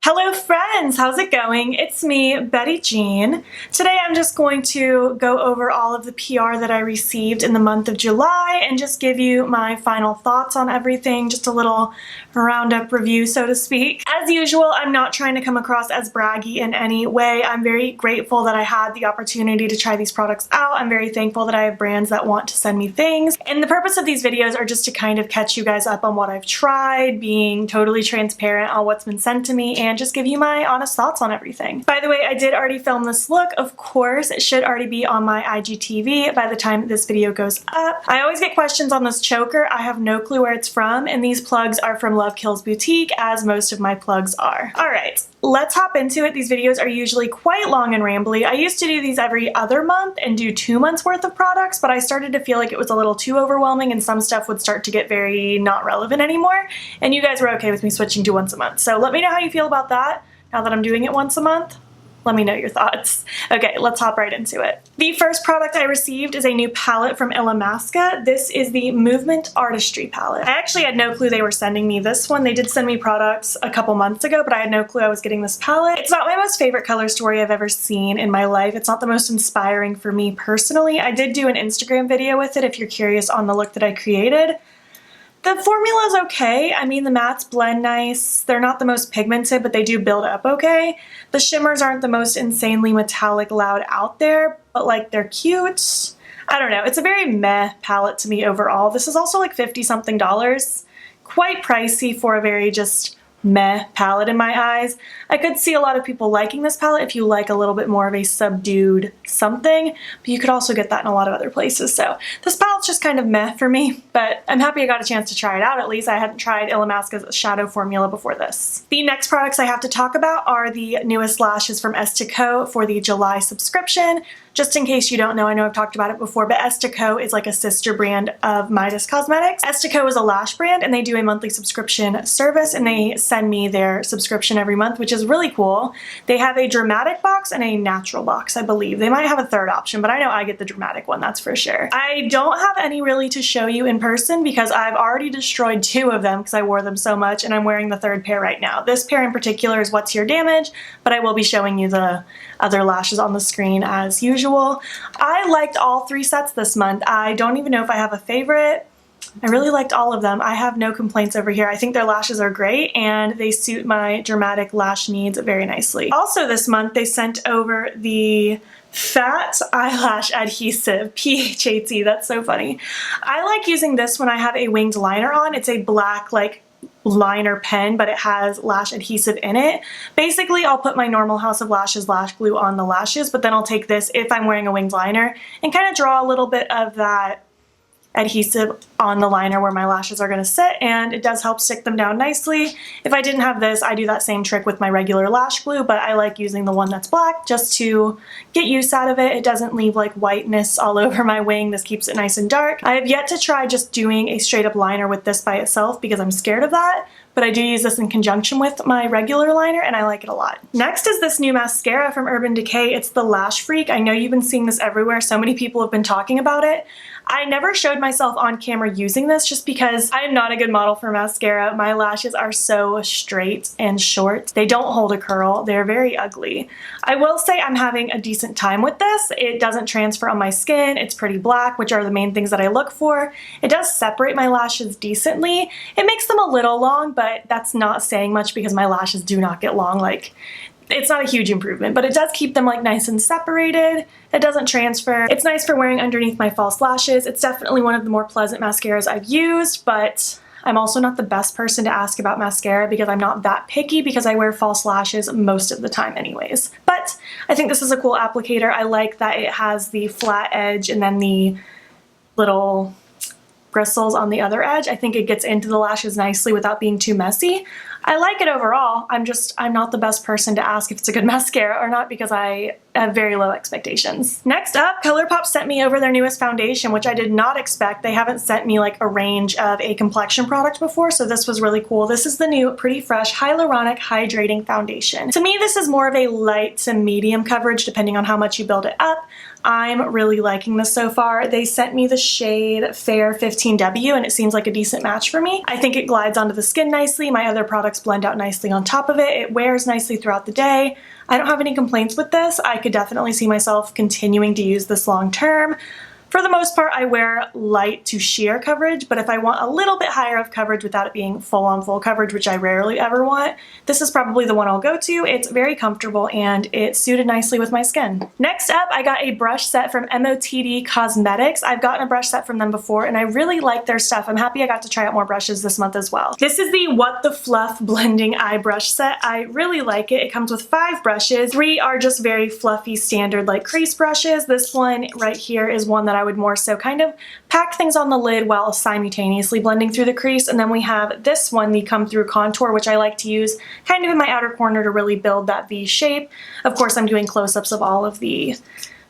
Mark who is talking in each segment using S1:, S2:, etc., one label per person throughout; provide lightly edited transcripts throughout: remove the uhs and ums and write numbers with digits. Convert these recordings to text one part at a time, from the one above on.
S1: Hello friends, how's it going? It's me, Betty Jean. Today I'm just going to go over all of the PR that I received in the month of July and just give you my final thoughts on everything, just a little roundup review, so to speak. As usual, I'm not trying to come across as braggy in any way. I'm very grateful that I had the opportunity to try these products out. I'm very thankful that I have brands that want to send me things. And the purpose of these videos are just to kind of catch you guys up on what I've tried, being totally transparent on what's been sent to me, and just give you my honest thoughts on everything. By the way, I did already film this look. Of course, it should already be on my IGTV by the time this video goes up. I always get questions on this choker. I have no clue where it's from, and these plugs are from Love Kills Boutique, as most of my plugs are. Alright, let's hop into it. These videos are usually quite long and rambly. I used to do these every other month and do 2 months worth of products, but I started to feel like it was a little too overwhelming and some stuff would start to get very not relevant anymore, and you guys were okay with me switching to once a month. So let me know how you feel about that. Now that I'm doing it once a month, let me know your thoughts. Okay, let's hop right into it. The first product I received is a new palette from Illamasqua. This is the Movement Artistry palette. I actually had no clue they were sending me this one. They did send me products a couple months ago, but I had no clue I was getting this palette. It's not my most favorite color story I've ever seen in my life. It's not the most inspiring for me personally. I did do an Instagram video with it if you're curious on the look that I created. The formula is okay. I mean, the mattes blend nice. They're not the most pigmented, but they do build up okay. The shimmers aren't the most insanely metallic loud out there, but like they're cute. I don't know. It's a very meh palette to me overall. This is also like 50 something dollars. Quite pricey for a very just meh palette in my eyes. I could see a lot of people liking this palette if you like a little bit more of a subdued something, but you could also get that in a lot of other places. So this palette's just kind of meh for me, but I'm happy I got a chance to try it out at least. I hadn't tried Illamasqua's shadow formula before this. The next products I have to talk about are the newest lashes from Esta for the July subscription. Just in case you don't know, I know I've talked about it before, but Esta is like a sister brand of Midas Cosmetics. Esta is a lash brand and they do a monthly subscription service and they send me their subscription every month, which is really cool. They have a dramatic box and a natural box, I believe. They might have a third option, but I know I get the dramatic one, that's for sure. I don't have any really to show you in person because I've already destroyed 2 of them because I wore them so much and I'm wearing the 3rd pair right now. This pair in particular is What's Your Damage, but I will be showing you the other lashes on the screen as usual. I liked all 3 sets this month. I don't even know if I have a favorite. I really liked all of them. I have no complaints over here. I think their lashes are great and they suit my dramatic lash needs very nicely. Also this month they sent over the Fat Eyelash Adhesive, PHAT, that's so funny. I like using this when I have a winged liner on. It's a black like liner pen, but it has lash adhesive in it. Basically, I'll put my normal House of Lashes lash glue on the lashes, but then I'll take this if I'm wearing a winged liner and kind of draw a little bit of that adhesive on the liner where my lashes are going to sit, and it does help stick them down nicely. If I didn't have this, I do that same trick with my regular lash glue, but I like using the one that's black just to get use out of it. It doesn't leave like whiteness all over my wing. This keeps it nice and dark. I have yet to try just doing a straight up liner with this by itself because I'm scared of that, but I do use this in conjunction with my regular liner and I like it a lot. Next is this new mascara from Urban Decay. It's the Lash Freak. I know you've been seeing this everywhere. So many people have been talking about it. I never showed myself on camera using this just because I am not a good model for mascara. My lashes are so straight and short. They don't hold a curl. They're very ugly. I will say I'm having a decent time with this. It doesn't transfer on my skin. It's pretty black, which are the main things that I look for. It does separate my lashes decently. It makes them a little long, but that's not saying much because my lashes do not get long. Like, it's not a huge improvement, but it does keep them like nice and separated. It doesn't transfer. It's nice for wearing underneath my false lashes. It's definitely one of the more pleasant mascaras I've used, but I'm also not the best person to ask about mascara because I'm not that picky because I wear false lashes most of the time anyways. But I think this is a cool applicator. I like that it has the flat edge and then the little bristles on the other edge. I think it gets into the lashes nicely without being too messy. I like it overall. I'm not the best person to ask if it's a good mascara or not because I have very low expectations. Next up, Colourpop sent me over their newest foundation, which I did not expect. They haven't sent me like a range of a complexion product before, so this was really cool. This is the new Pretty Fresh Hyaluronic Hydrating Foundation. To me, this is more of a light to medium coverage depending on how much you build it up. I'm really liking this so far. They sent me the shade Fair 15W and it seems like a decent match for me. I think it glides onto the skin nicely. My other products products blend out nicely on top of it. It wears nicely throughout the day. I don't have any complaints with this. I could definitely see myself continuing to use this long term. For the most part, I wear light to sheer coverage, but if I want a little bit higher of coverage without it being full-on full coverage, which I rarely ever want, this is probably the one I'll go to. It's very comfortable and it suited nicely with my skin. Next up, I got a brush set from MOTD Cosmetics. I've gotten a brush set from them before and I really like their stuff. I'm happy I got to try out more brushes this month as well. This is the What the Fluff Blending Eye Brush Set. I really like it. It comes with 5 brushes. 3 are just very fluffy standard like crease brushes. This one right here is one that I would more so kind of pack things on the lid while simultaneously blending through the crease. And then we have this one, the Come Through Contour, which I like to use kind of in my outer corner to really build that V shape. Of course, I'm doing close-ups of all of the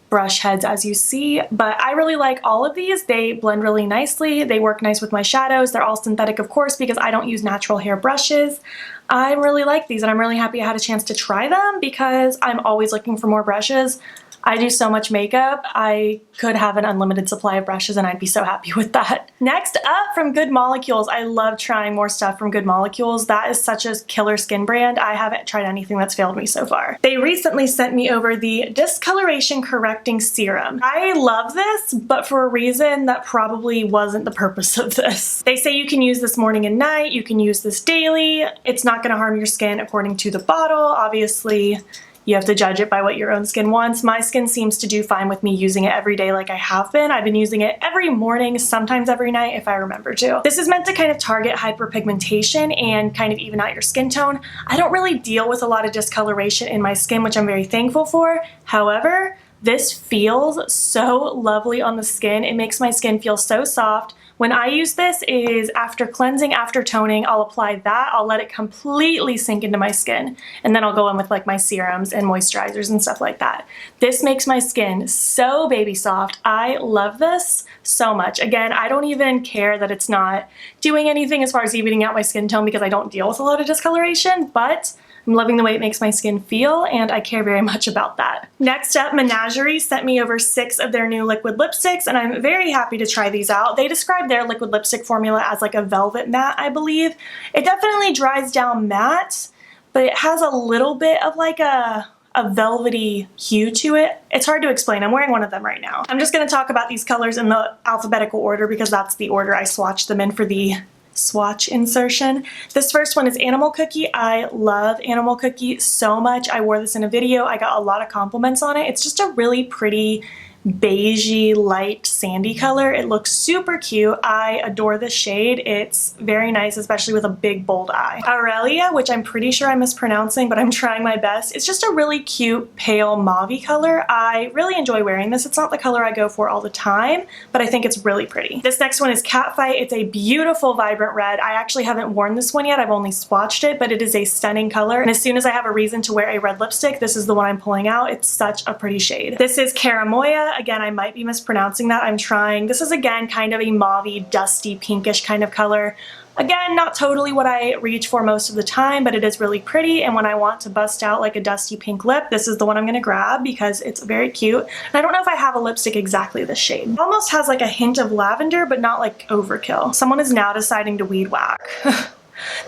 S1: brush heads as you see, but I really like all of these. They blend really nicely. They work nice with my shadows. They're all synthetic, of course, because I don't use natural hair brushes. I really like these and I'm really happy I had a chance to try them because I'm always looking for more brushes. I do so much makeup, I could have an unlimited supply of brushes and I'd be so happy with that. Next up, from Good Molecules. I love trying more stuff from Good Molecules. That is such a killer skin brand. I haven't tried anything that's failed me so far. They recently sent me over the Discoloration Correcting Serum. I love this, but for a reason that probably wasn't the purpose of this. They say you can use this morning and night, you can use this daily. It's not gonna harm your skin according to the bottle. Obviously, you have to judge it by what your own skin wants. My skin seems to do fine with me using it every day like I have been. I've been using it every morning, sometimes every night if I remember to. This is meant to kind of target hyperpigmentation and kind of even out your skin tone. I don't really deal with a lot of discoloration in my skin, which I'm very thankful for. However, this feels so lovely on the skin. It makes my skin feel so soft. When I use this is after cleansing, after toning, I'll apply that. I'll let it completely sink into my skin. And then I'll go in with like my serums and moisturizers and stuff like that. This makes my skin so baby soft. I love this so much. Again, I don't even care that it's not doing anything as far as evening out my skin tone because I don't deal with a lot of discoloration, but I'm loving the way it makes my skin feel and I care very much about that. Next up, Menagerie sent me over 6 of their new liquid lipsticks and I'm very happy to try these out. They describe their liquid lipstick formula as like a velvet matte, I believe. It definitely dries down matte, but it has a little bit of like a velvety hue to it. It's hard to explain. I'm wearing one of them right now. I'm just going to talk about these colors in the alphabetical order because that's the order I swatched them in for the swatch insertion. This first one is Animal Cookie. I love Animal Cookie so much. I wore this in a video. I got a lot of compliments on it. It's just a really pretty beigey, light, sandy color. It looks super cute. I adore this shade. It's very nice, especially with a big, bold eye. Aurelia, which I'm pretty sure I'm mispronouncing, but I'm trying my best. It's just a really cute, pale mauve-y color. I really enjoy wearing this. It's not the color I go for all the time, but I think it's really pretty. This next one is Catfight. It's a beautiful, vibrant red. I actually haven't worn this one yet. I've only swatched it, but it is a stunning color. And as soon as I have a reason to wear a red lipstick, this is the one I'm pulling out. It's such a pretty shade. This is Caramoya. Again, I might be mispronouncing that. I'm trying. This is again kind of a mauve-y, dusty, pinkish kind of color. Again, not totally what I reach for most of the time, but it is really pretty. And when I want to bust out like a dusty pink lip, this is the one I'm going to grab because it's very cute. And I don't know if I have a lipstick exactly this shade. It almost has like a hint of lavender, but not like overkill. Someone is now deciding to weed whack.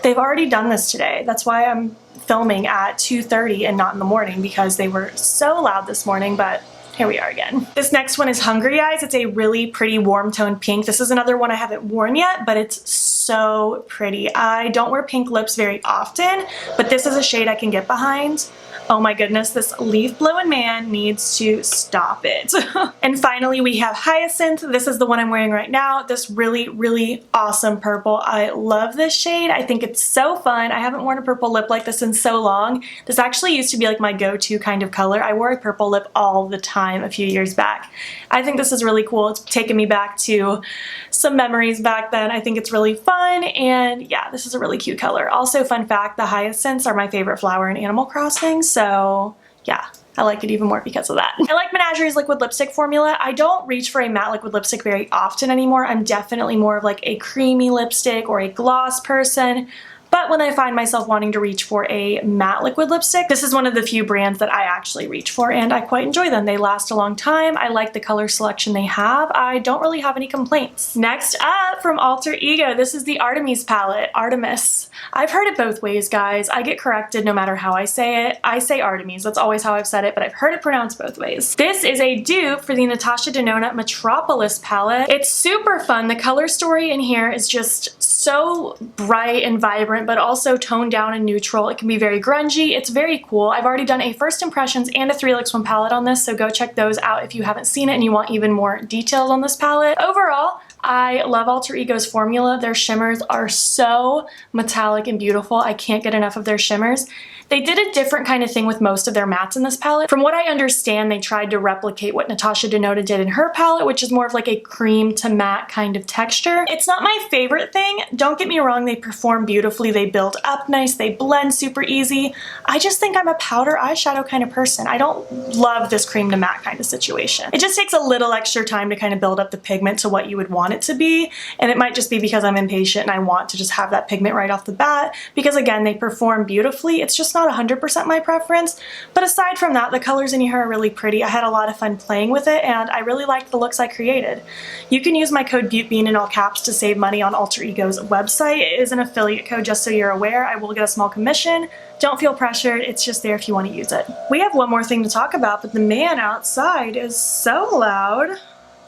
S1: They've already done this today. That's why I'm filming at 2:30 and not in the morning because they were so loud this morning, but here we are again. This next one is Hungry Eyes. It's a really pretty warm toned pink. This is another one I haven't worn yet, but it's so pretty. I don't wear pink lips very often, but this is a shade I can get behind. Oh my goodness, this leaf blowing man needs to stop it. And finally we have Hyacinth. This is the one I'm wearing right now. This really, really awesome purple. I love this shade. I think it's so fun. I haven't worn a purple lip like this in so long. This actually used to be like my go-to kind of color. I wore a purple lip all the time a few years back. I think this is really cool. It's taken me back to some memories back then. I think it's really fun and yeah, this is a really cute color. Also, fun fact, the hyacinths are my favorite flower in Animal Crossing. So yeah, I like it even more because of that. I like Menagerie's liquid lipstick formula. I don't reach for a matte liquid lipstick very often anymore. I'm definitely more of like a creamy lipstick or a gloss person. But when I find myself wanting to reach for a matte liquid lipstick, this is one of the few brands that I actually reach for, and I quite enjoy them. They last a long time. I like the color selection they have. I don't really have any complaints. Next up, from Alter Ego, this is the Artemis palette. Artemis. I've heard it both ways, guys. I get corrected no matter how I say it. I say Artemis. That's always how I've said it, but I've heard it pronounced both ways. This is a dupe for the Natasha Denona Metropolis palette. It's super fun. The color story in here is just so bright and vibrant, but also toned down and neutral. It can be very grungy. It's very cool. I've already done a first impressions and a 3LX1 palette on this, so go check those out if you haven't seen it and you want even more details on this palette. Overall, I love Alter Ego's formula. Their shimmers are so metallic and beautiful. I can't get enough of their shimmers. They did a different kind of thing with most of their mattes in this palette. From what I understand, they tried to replicate what Natasha Denona did in her palette, which is more of like a cream to matte kind of texture. It's not my favorite thing. Don't get me wrong, they perform beautifully. They build up nice. They blend super easy. I just think I'm a powder eyeshadow kind of person. I don't love this cream to matte kind of situation. It just takes a little extra time to kind of build up the pigment to what you would want it to be, and it might just be because I'm impatient and I want to just have that pigment right off the bat, because again, they perform beautifully. It's just not 100% my preference, but aside from that, the colors in here are really pretty. I had a lot of fun playing with it, and I really liked the looks I created. You can use my code BEAUTBEAN in all caps to save money on Alter Ego's website. It is an affiliate code, just so you're aware. I will get a small commission. Don't feel pressured. It's just there if you want to use it. We have one more thing to talk about, but the man outside is so loud.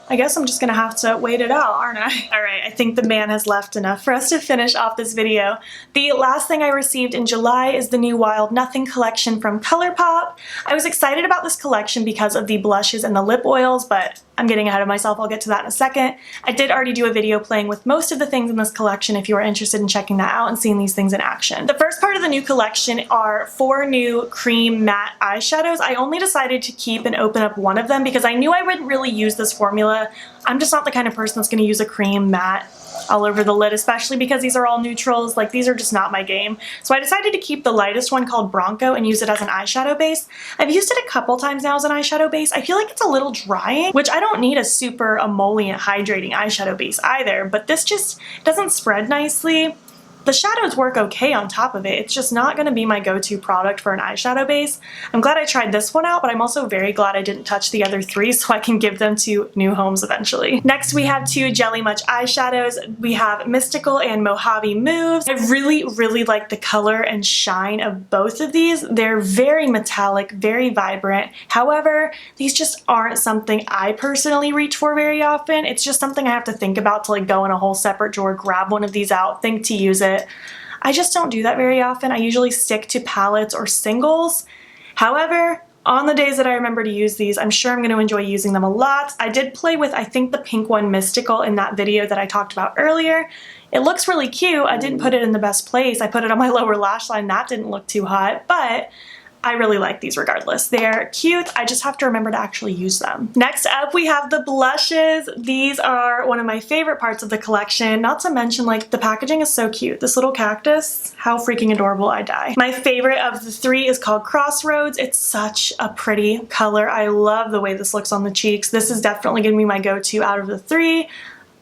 S1: I guess I'm just gonna have to wait it out, aren't I? Alright, I think the man has left enough for us to finish off this video. The last thing I received in July is the new Wild Nothing collection from Colourpop. I was excited about this collection because of the blushes and the lip oils, but I'm getting ahead of myself. I'll get to that in a second. I did already do a video playing with most of the things in this collection if you are interested in checking that out and seeing these things in action. The first part of the new collection are 4 new cream matte eyeshadows. I only decided to keep and open up one of them because I knew I wouldn't really use this formula. I'm just not the kind of person that's going to use a cream matte all over the lid, especially because these are all neutrals. Like, these are just not my game. So I decided to keep the lightest one called Bronco and use it as an eyeshadow base. I've used it a couple times now as an eyeshadow base. I feel like it's a little drying, which I don't need a super emollient hydrating eyeshadow base either, but this just doesn't spread nicely. The shadows work okay on top of it. It's just not going to be my go-to product for an eyeshadow base. I'm glad I tried this one out, but I'm also very glad I didn't touch the other 3 so I can give them to new homes eventually. Next, we have 2 Jelly Much eyeshadows. We have Mystical and Mojave Moves. I really like the color and shine of both of these. They're very metallic, very vibrant. However, these just aren't something I personally reach for very often. It's just something I have to think about to like go in a whole separate drawer, grab one of these out, think to use it. I just don't do that very often. I usually stick to palettes or singles. However, on the days that I remember to use these, I'm sure I'm going to enjoy using them a lot. I did play with, I think, the pink one, Mystical, in that video that I talked about earlier. It looks really cute. I didn't put it in the best place. I put it on my lower lash line. That didn't look too hot, but I really like these regardless. They're cute. I just have to remember to actually use them. Next up, we have the blushes. These are one of my favorite parts of the collection. Not to mention, like, the packaging is so cute. This little cactus, how freaking adorable, I die. My favorite of the 3 is called Crossroads. It's such a pretty color. I love the way this looks on the cheeks. This is definitely gonna be my go-to out of the 3.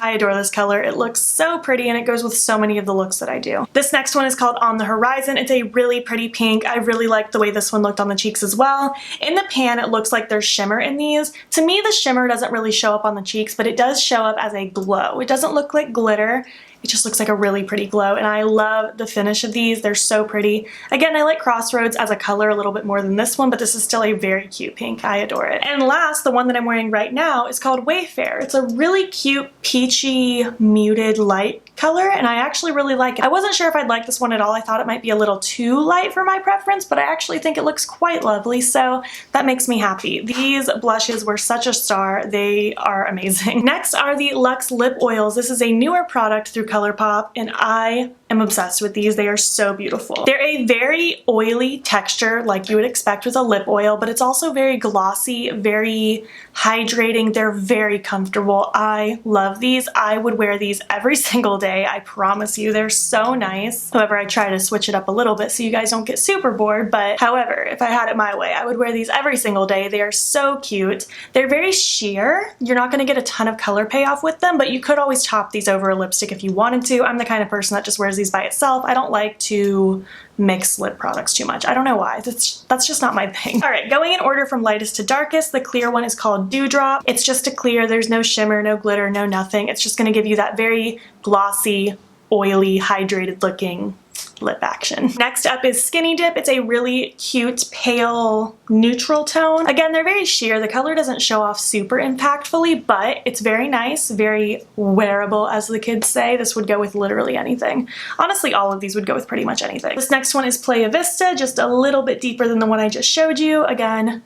S1: I adore this color. It looks so pretty and it goes with so many of the looks that I do. This next one is called On the Horizon. It's a really pretty pink. I really like the way this one looked on the cheeks as well. In the pan, it looks like there's shimmer in these. To me, the shimmer doesn't really show up on the cheeks, but it does show up as a glow. It doesn't look like glitter. It just looks like a really pretty glow, and I love the finish of these. They're so pretty. Again, I like Crossroads as a color a little bit more than this one, but this is still a very cute pink. I adore it. And last, the one that I'm wearing right now is called Wayfair. It's a really cute, peachy, muted light color, and I actually really like it. I wasn't sure if I'd like this one at all. I thought it might be a little too light for my preference, but I actually think it looks quite lovely, so that makes me happy. These blushes were such a star. They are amazing. Next are the Luxe Lip Oils. This is a newer product through Colourpop, and I am obsessed with these. They are so beautiful. They're a very oily texture like you would expect with a lip oil, but it's also very glossy, very hydrating. They're very comfortable. I love these. I would wear these every single day. I promise you, they're so nice. However, I try to switch it up a little bit so you guys don't get super bored, but however, if I had it my way, I would wear these every single day. They are so cute. They're very sheer. You're not going to get a ton of color payoff with them, but you could always top these over a lipstick if you wanted to. I'm the kind of person that just wears these these by itself. I don't like to mix lip products too much. I don't know why. That's just not my thing. All right, going in order from lightest to darkest, the clear one is called Dewdrop. It's just a clear. There's no shimmer, no glitter, no nothing. It's just going to give you that very glossy, oily, hydrated looking lip action. Next up is Skinny Dip. It's a really cute, pale, neutral tone. Again, they're very sheer. The color doesn't show off super impactfully, but it's very nice, very wearable, as the kids say. This would go with literally anything. Honestly, all of these would go with pretty much anything. This next one is Playa Vista, just a little bit deeper than the one I just showed you. Again,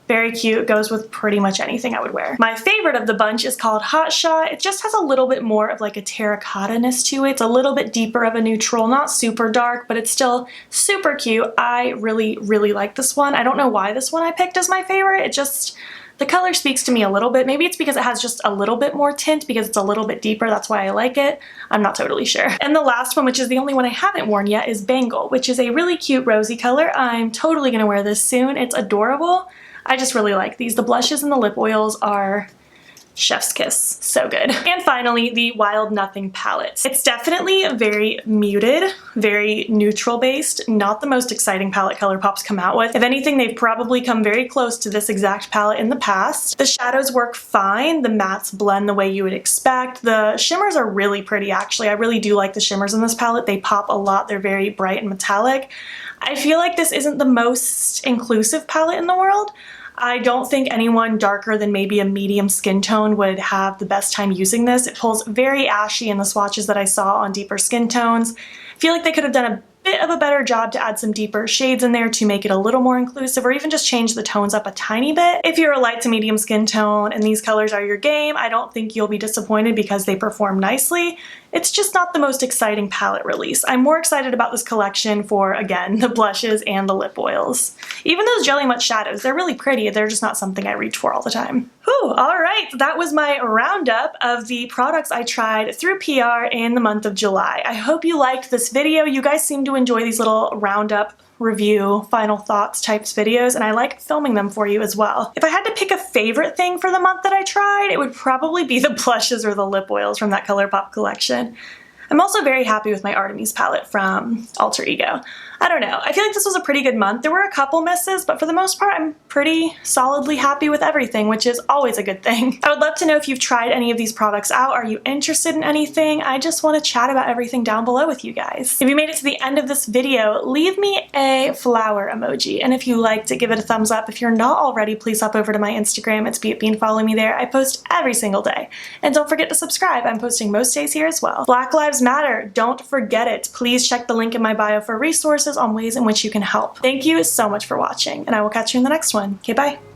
S1: very cute, goes with pretty much anything I would wear. My favorite of the bunch is called Hot Shot. It just has a little bit more of like a terracotta-ness to it. It's a little bit deeper of a neutral, not super dark, but it's still super cute. I really, really like this one. I don't know why this one I picked as my favorite. It just, the color speaks to me a little bit. Maybe it's because it has just a little bit more tint because it's a little bit deeper. That's why I like it. I'm not totally sure. And the last one, which is the only one I haven't worn yet, is Bangle, which is a really cute rosy color. I'm totally gonna wear this soon. It's adorable. I just really like these. The blushes and the lip oils are chef's kiss. So good. And finally, the Wild Nothing palette. It's definitely very muted, very neutral based, not the most exciting palette Colourpop's come out with. If anything, they've probably come very close to this exact palette in the past. The shadows work fine. The mattes blend the way you would expect. The shimmers are really pretty, actually. I really do like the shimmers in this palette. They pop a lot. They're very bright and metallic. I feel like this isn't the most inclusive palette in the world. I don't think anyone darker than maybe a medium skin tone would have the best time using this. It pulls very ashy in the swatches that I saw on deeper skin tones. I feel like they could have done a bit of a better job to add some deeper shades in there to make it a little more inclusive, or even just change the tones up a tiny bit. If you're a light to medium skin tone and these colors are your game, I don't think you'll be disappointed because they perform nicely. It's just not the most exciting palette release. I'm more excited about this collection for, again, the blushes and the lip oils. Even those Jelly Mutt shadows, they're really pretty. They're just not something I reach for all the time. Whew, all right, that was my roundup of the products I tried through PR in the month of July. I hope you liked this video. You guys seem to enjoy these little roundup review, final thoughts types videos, and I like filming them for you as well. If I had to pick a favorite thing for the month that I tried, it would probably be the blushes or the lip oils from that Colourpop collection. I'm also very happy with my Artemis palette from Alter Ego. I don't know, I feel like this was a pretty good month. There were a couple misses, but for the most part, I'm pretty solidly happy with everything, which is always a good thing. I would love to know if you've tried any of these products out. Are you interested in anything? I just want to chat about everything down below with you guys. If you made it to the end of this video, leave me a flower emoji, and if you liked it, give it a thumbs up. If you're not already, please hop over to my Instagram, it's BeItBean, follow me there. I post every single day. And don't forget to subscribe, I'm posting most days here as well. Black Lives Matter, don't forget it. Please check the link in my bio for resources on ways in which you can help. Thank you so much for watching, and I will catch you in the next one. Okay, bye.